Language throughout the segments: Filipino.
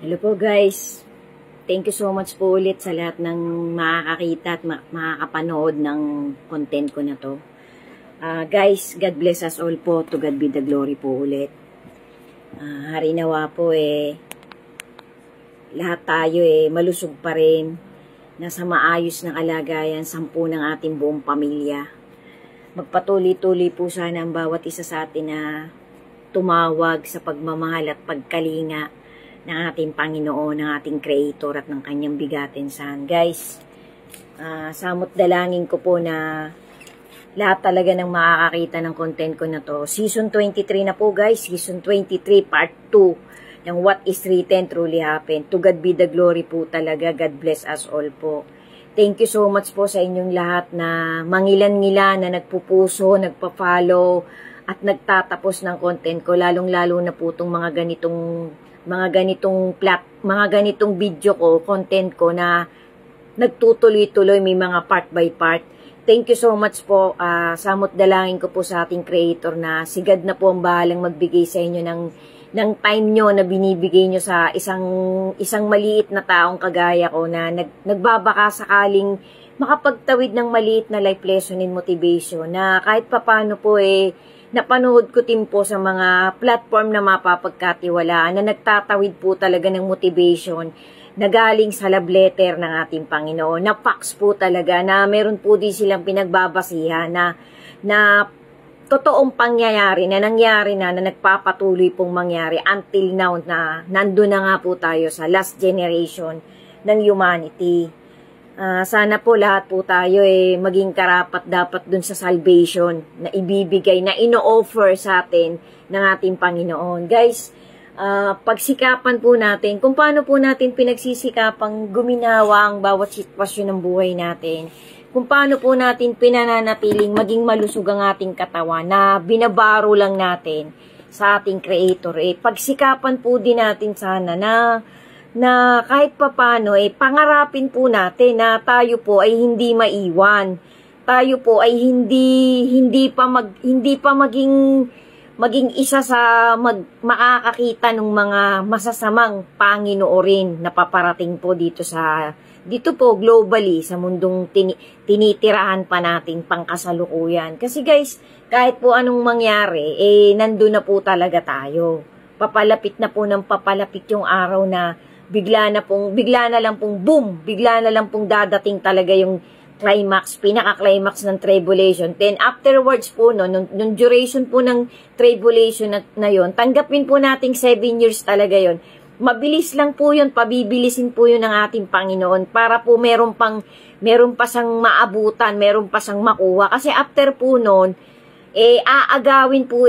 Hello po guys. Thank you so much po ulit sa lahat ng makakakita at makakapanood ng content ko na to. Guys, God bless us all po. To God be the glory po ulit. Harinawa po lahat tayo malusog pa rin. Nasa maayos ng kalagayan, 10 ng ating buong pamilya. Magpatuloy-tuloy po sana ang bawat isa sa atin na tumawag sa pagmamahal at pagkalinga ng ating Panginoon, ng ating Creator at ng kanyang bigatin saan. Guys, samot dalangin ko po na lahat talaga ng makakakita ng content ko na to. Season 23 na po guys, Season 23 Part 2 ng What is Written Truly Happened. To God be the glory po talaga. God bless us all po. Thank you so much po sa inyong lahat na mangilan-ngilan na nagpupuso, nagpa-follow at nagtatapos ng content ko. Lalong-lalo na po itong mga ganitong video ko, content ko na nagtutuloy-tuloy, may mga part by part. Thank you so much po. Samot dalangin ko po sa ating Creator na si God na po ang bahalang magbigay sa inyo ng time nyo na binibigay nyo sa isang maliit na taong kagaya ko na nagbabaka sakaling makapagtawid ng maliit na life lesson and motivation na kahit papano po napanood ko din po sa mga platform na mapapagkatiwalaan na nagtatawid po talaga ng motivation na galing sa love letter ng ating Panginoon, na facts po talaga, na meron po din silang pinagbabasihan na totoong pangyayari, na nangyari na nagpapatuloy pong mangyari until now na nandun na nga po tayo sa last generation ng humanity. Sana po lahat po tayo maging karapat dapat dun sa salvation na ibibigay, na ino-offer sa atin ng ating Panginoon. Guys, pagsikapan po natin, kung paano po natin pinagsisikapang guminawa ang bawat sitwasyon ng buhay natin, kung paano po natin pinananatiling maging malusog ang ating katawan na binabaro lang natin sa ating Creator. Pagsikapan po din natin sana na kahit papano pangarapin po natin na tayo po ay hindi maiwan. Tayo po ay hindi pa maging isa sa makakakita ng mga masasamang panginoorin na paparating po dito po globally sa mundong tinitirahan pa natin pangkasalukuyan. Kasi guys, kahit po anong mangyari, nandun na po talaga tayo. Papalapit na po ng papalapit yung araw na bigla na lang pong boom, bigla na lang pong dadating talaga yung climax, pinaka-climax ng tribulation. Then afterwards po, nung duration po ng tribulation na yon, tanggapin po nating 7 years talaga yon. Mabilis lang po yun, pabibilisin po yun ng ating Panginoon para po meron pa siyang maabutan, meron pa siyang makuha. Kasi after po nun, aagawin po,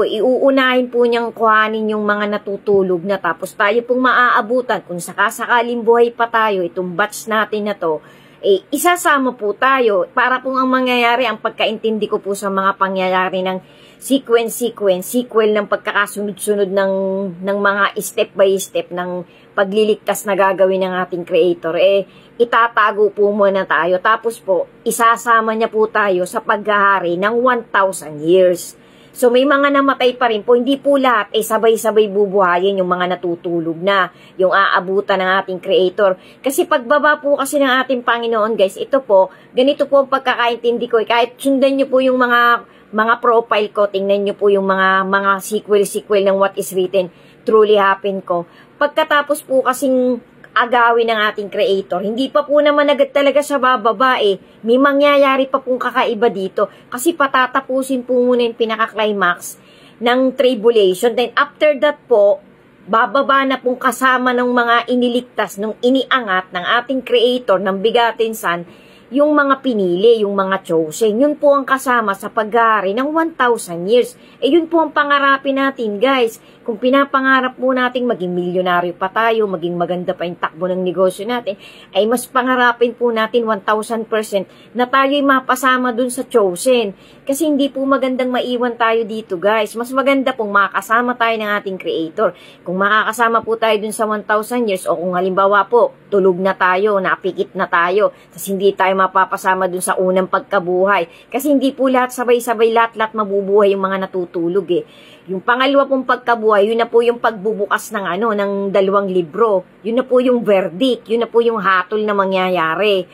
iuunahin po niyang kuhanin yung mga natutulog na, tapos tayo pong maaabutan. Kung sakasakaling buhay pa tayo, itong batch natin na to, isasama po tayo para pong ang mangyayari, ang pagkaintindi ko po sa mga pangyayari ng sequel ng pagkakasunod-sunod ng mga step by step ng pagliligtas na gagawin ng ating Creator, itatago po muna tayo. Tapos po, isasama niya po tayo sa paghahari ng 1,000 years. So may mga namatay pa rin po, hindi po lahat sabay-sabay bubuhayin yung mga natutulog na, yung aabutan ng ating Creator. Kasi pagbaba po kasi ng ating Panginoon guys, ito po, ganito po ang pagkakaintindi ko. Kahit sundan nyo po yung mga profile ko, tingnan nyo po yung mga sequel ng What is Written Truly Happened ko. Pagkatapos po kasing agawin ng ating Creator, hindi pa po naman agad talaga siya bababa May mangyayari pa pong kakaiba dito. Kasi patatapusin po muna yung pinaka-climax ng tribulation. Then after that po, bababa na pong kasama ng mga iniligtas, nung iniangat ng ating Creator, ng bigatin san, yung mga pinili, yung mga chosen. Yun po ang kasama sa paghahari ng 1,000 years. Yun po ang pangarapin natin, guys. Kung pinapangarap po natin maging milyonaryo pa tayo, maging maganda pa yung takbo ng negosyo natin, ay mas pangarapin po natin 1,000% na tayo'y mapasama dun sa chosen. Kasi hindi po magandang maiwan tayo dito, guys. Mas maganda pong makakasama tayo ng ating Creator. Kung makakasama po tayo dun sa 1,000 years, o kung halimbawa po, tulog na tayo, napikit na tayo, tapos hindi tayo mapapasama dun sa unang pagkabuhay. Kasi hindi po lahat sabay-sabay, lahat mabubuhay yung mga natutulog Yung pangalawa pong pagkabuhay, yun na po yung pagbubukas ng ng 2 libro. Yun na po yung verdict, yun na po yung hatol na mangyayari.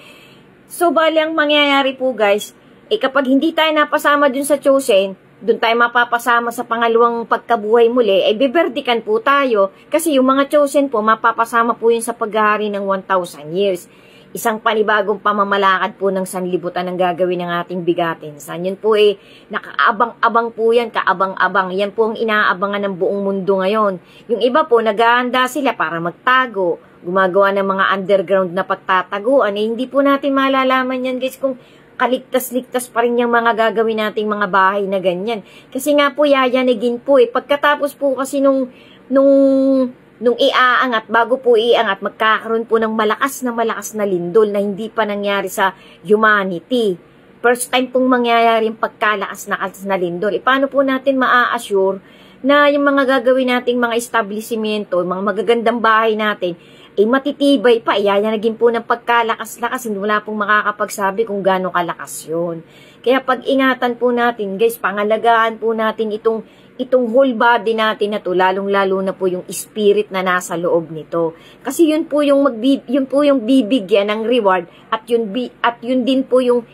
So, bali ang mangyayari po guys, kapag hindi tayo napasama dun sa chosen, dun tayo mapapasama sa pangalawang pagkabuhay muli, biberdikan po tayo. Kasi yung mga chosen po, mapapasama po yun sa paghahari ng 1,000 years. Isang panibagong pamamalakad po ng sanlibutan ang gagawin ng ating bigatin. Yun po nakaabang-abang po yan, kaabang-abang. Yan po ang inaabangan ng buong mundo ngayon. Yung iba po, naghahanda sila para magtago, gumagawa ng mga underground na pagtataguan. Hindi po natin malalaman yan guys kung kaligtas-ligtas pa rin yung mga gagawin nating mga bahay na ganyan. Kasi nga po, yayanigin po Pagkatapos po kasi nung iaangat, bago po iangat, magkakaroon po ng malakas na lindol na hindi pa nangyari sa humanity. First time pong mangyayari yung pagkalakas na lindol. Paano po natin maa-assure na yung mga gagawin nating mga establishmento, mga magagandang bahay natin, matitibay pa, iyayanagin po ng pagkalakas-lakas, hindi wala pong makakapagsabi kung gaano kalakas yun. Kaya pag-ingatan po natin, guys, pangalagaan po natin itong whole body natin na to, lalong-lalo na po yung spirit na nasa loob nito. Kasi yun po yung bibigyan ng reward at yun din po yung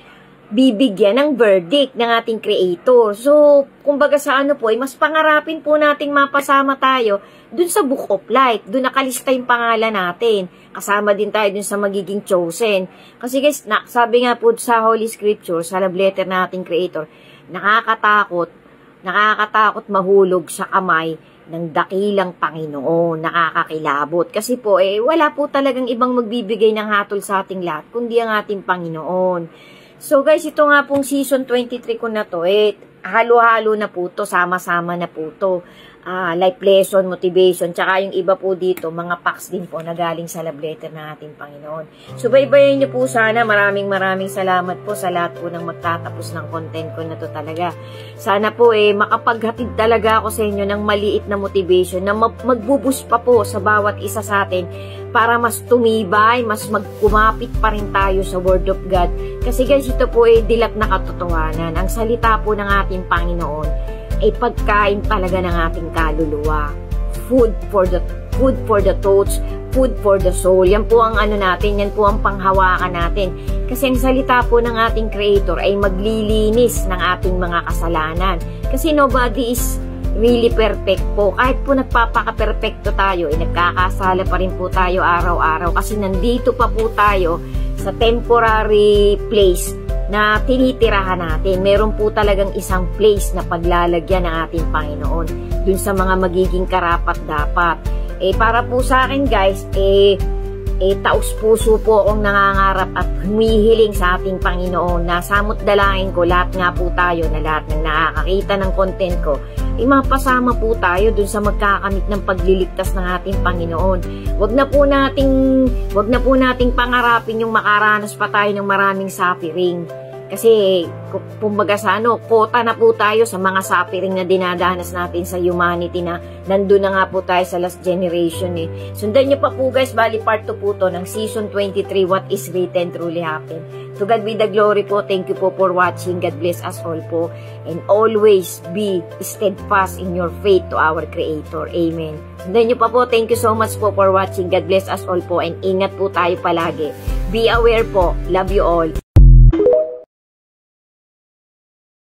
bibigyan ng verdict ng ating creator. So, kumbaga sa mas pangarapin po nating mapasama tayo dun sa Book of Life. Dun nakalista yung pangalan natin. Kasama din tayo dun sa magiging chosen. Kasi guys, sabi nga po sa Holy Scripture, sa love letter ng ating creator, nakakatakot mahulog sa kamay ng dakilang Panginoon, nakakakilabot. Kasi po, wala po talagang ibang magbibigay ng hatol sa ating lahat, kundi ang ating Panginoon. So guys, ito nga pong season 23 ko na to, halo-halo na po to, sama-sama na po to. Life lesson, motivation, tsaka yung iba po dito, mga packs din po na galing sa love letter ng ating Panginoon. So, baybayin nyo po sana. Maraming salamat po sa lahat po ng magtatapos ng content ko na to talaga. Sana po makapaghatid talaga ako sa inyo ng maliit na motivation na magbubus pa po sa bawat isa sa atin para mas tumibay, mas magkumapit pa rin tayo sa Word of God. Kasi guys, ito po dilat na katotohanan. Ang salita po ng ating Panginoon pagkain talaga ng ating kaluluwa. Food for the thoughts, food for the soul. Yan po ang natin, yan po ang panghawakan natin. Kasi ang salita po ng ating Creator ay maglilinis ng ating mga kasalanan. Kasi nobody is really perfect po. Kahit po nagpapaka-perfecto tayo, nagkakasala pa rin po tayo araw-araw. Kasi nandito pa po tayo sa temporary place na tinitirahan natin. Meron po talagang isang place na paglalagyan ng ating Panginoon dun sa mga magiging karapat-dapat. Para po sa akin guys, taos puso po akong nangangarap at humihiling sa ating Panginoon na samot dalangin ko, lahat nga po tayo na lahat ng nakakakita ng content ko, mapasama po tayo dun sa magkakamit ng pagliligtas ng ating Panginoon. Wag na po nating pangarapin yung makaranas pa tayo ng maraming suffering. Kasi, kumbaga kota na po tayo sa mga suffering na dinadanas natin sa humanity na nandun na nga po tayo sa last generation Sundan nyo pa po guys, bali part 2 po to ng season 23, What is Written Truly Happened. To God be the glory po. Thank you po for watching. God bless us all po. And always be steadfast in your faith to our Creator. Amen. Sundan nyo pa po. Thank you so much po for watching. God bless us all po. And ingat po tayo palagi. Be aware po. Love you all.